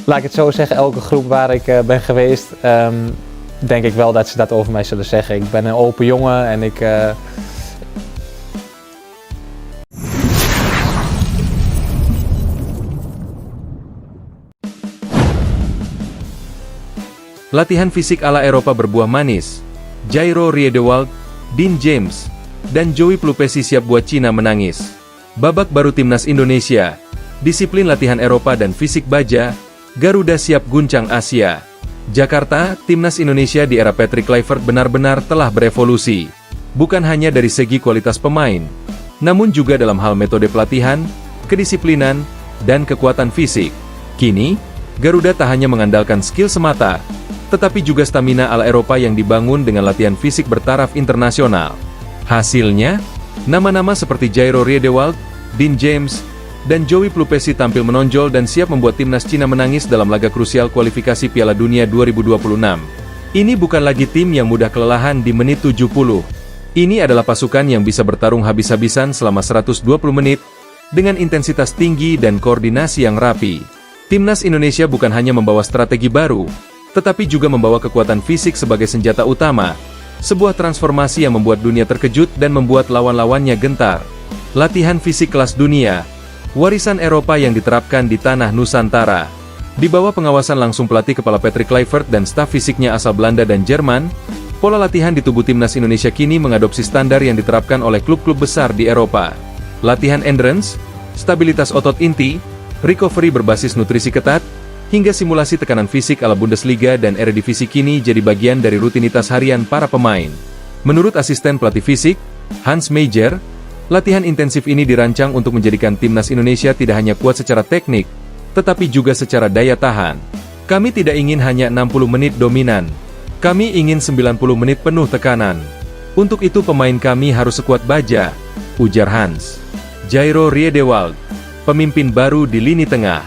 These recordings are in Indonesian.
laat ik het zo zeggen, elke groep waar ik ben geweest, denk ik wel dat ze dat over mij zullen zeggen. Ik ben een open jongen en ik... Latihan fisik ala Eropa berbuah manis. Jairo Riedewald, Dean James, dan Joey Plupesi siap buat Cina menangis. Babak baru Timnas Indonesia. Disiplin latihan Eropa dan fisik baja, Garuda siap guncang Asia. Jakarta, Timnas Indonesia di era Patrick Kluivert benar-benar telah berevolusi. Bukan hanya dari segi kualitas pemain, namun juga dalam hal metode pelatihan, kedisiplinan, dan kekuatan fisik. Kini, Garuda tak hanya mengandalkan skill semata, tetapi juga stamina ala Eropa yang dibangun dengan latihan fisik bertaraf internasional. Hasilnya, nama-nama seperti Jairo Riedewald, Dean James, dan Joey Plupesi tampil menonjol dan siap membuat timnas Cina menangis dalam laga krusial kualifikasi Piala Dunia 2026. Ini bukan lagi tim yang mudah kelelahan di menit 70. Ini adalah pasukan yang bisa bertarung habis-habisan selama 120 menit, dengan intensitas tinggi dan koordinasi yang rapi. Timnas Indonesia bukan hanya membawa strategi baru, tetapi juga membawa kekuatan fisik sebagai senjata utama. Sebuah transformasi yang membuat dunia terkejut dan membuat lawan-lawannya gentar. Latihan fisik kelas dunia, warisan Eropa yang diterapkan di tanah Nusantara. Di bawah pengawasan langsung pelatih kepala Patrick Kluivert dan staf fisiknya asal Belanda dan Jerman, pola latihan di tubuh timnas Indonesia kini mengadopsi standar yang diterapkan oleh klub-klub besar di Eropa. Latihan endurance, stabilitas otot inti, recovery berbasis nutrisi ketat, hingga simulasi tekanan fisik ala Bundesliga dan Eredivisie kini jadi bagian dari rutinitas harian para pemain. Menurut asisten pelatih fisik, Hans Meijer, latihan intensif ini dirancang untuk menjadikan timnas Indonesia tidak hanya kuat secara teknik, tetapi juga secara daya tahan. Kami tidak ingin hanya 60 menit dominan. Kami ingin 90 menit penuh tekanan. Untuk itu pemain kami harus sekuat baja, ujar Hans. Jairo Riedewald, pemimpin baru di lini tengah.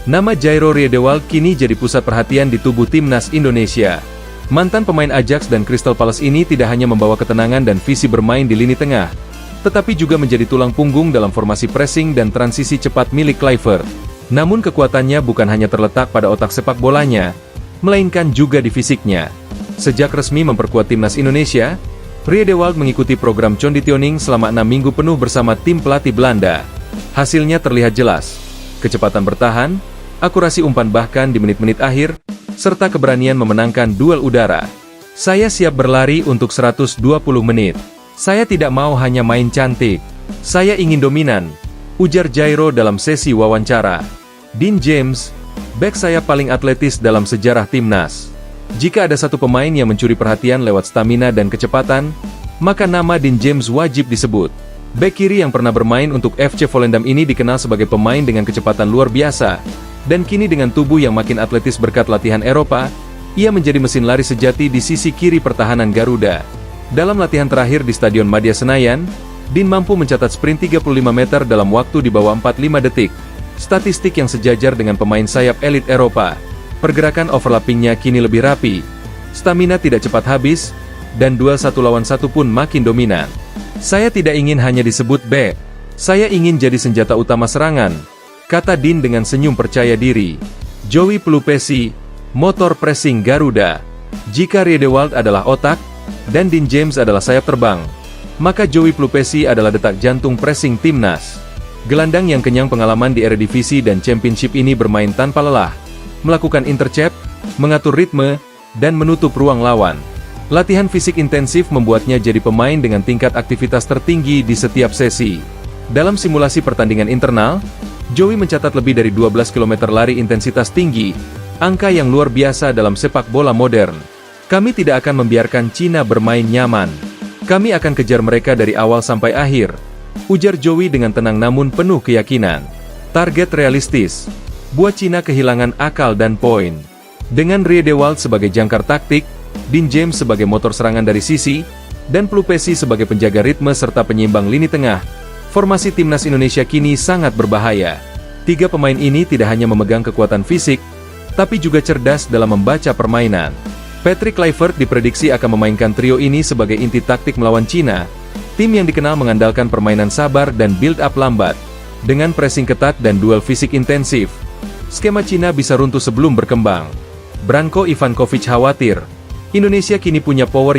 Nama Jairo Riedewald kini jadi pusat perhatian di tubuh timnas Indonesia. Mantan pemain Ajax dan Crystal Palace ini tidak hanya membawa ketenangan dan visi bermain di lini tengah, tetapi juga menjadi tulang punggung dalam formasi pressing dan transisi cepat milik Kluivert. Namun kekuatannya bukan hanya terletak pada otak sepak bolanya, melainkan juga di fisiknya. Sejak resmi memperkuat timnas Indonesia, Riedewald mengikuti program conditioning selama 6 minggu penuh bersama tim pelatih Belanda. Hasilnya terlihat jelas. Kecepatan bertahan, akurasi umpan bahkan di menit-menit akhir, serta keberanian memenangkan duel udara. Saya siap berlari untuk 120 menit. Saya tidak mau hanya main cantik. Saya ingin dominan, ujar Jairo dalam sesi wawancara. Dean James, bek saya paling atletis dalam sejarah timnas. Jika ada satu pemain yang mencuri perhatian lewat stamina dan kecepatan, maka nama Dean James wajib disebut. Bek kiri yang pernah bermain untuk FC Volendam ini dikenal sebagai pemain dengan kecepatan luar biasa, dan kini dengan tubuh yang makin atletis berkat latihan Eropa, ia menjadi mesin lari sejati di sisi kiri pertahanan Garuda. Dalam latihan terakhir di Stadion Madia Senayan, Dean mampu mencatat sprint 35 meter dalam waktu di bawah 45 detik, statistik yang sejajar dengan pemain sayap elit Eropa. Pergerakan overlappingnya kini lebih rapi, stamina tidak cepat habis, dan duel 1 lawan 1 pun makin dominan. Saya tidak ingin hanya disebut bek, saya ingin jadi senjata utama serangan, kata Dean dengan senyum percaya diri. Joey Plupesi, motor pressing Garuda. Jika Riedewald adalah otak, dan Dean James adalah sayap terbang, maka Joey Plupesi adalah detak jantung pressing timnas. Gelandang yang kenyang pengalaman di Eredivisie dan Championship ini bermain tanpa lelah, melakukan intercept, mengatur ritme, dan menutup ruang lawan. Latihan fisik intensif membuatnya jadi pemain dengan tingkat aktivitas tertinggi di setiap sesi. Dalam simulasi pertandingan internal, Joey mencatat lebih dari 12 km lari intensitas tinggi, angka yang luar biasa dalam sepak bola modern. Kami tidak akan membiarkan Cina bermain nyaman. Kami akan kejar mereka dari awal sampai akhir, ujar Joey dengan tenang namun penuh keyakinan. Target realistis, buat Cina kehilangan akal dan poin. Dengan Riedewald sebagai jangkar taktik, Dean James sebagai motor serangan dari sisi, dan Plupesi sebagai penjaga ritme serta penyeimbang lini tengah, formasi timnas Indonesia kini sangat berbahaya. 3 pemain ini tidak hanya memegang kekuatan fisik, tapi juga cerdas dalam membaca permainan. Patrick Kluivert diprediksi akan memainkan trio ini sebagai inti taktik melawan Cina, tim yang dikenal mengandalkan permainan sabar dan build-up lambat. Dengan pressing ketat dan duel fisik intensif, skema Cina bisa runtuh sebelum berkembang. Branko Ivankovic khawatir, Indonesia kini punya power yang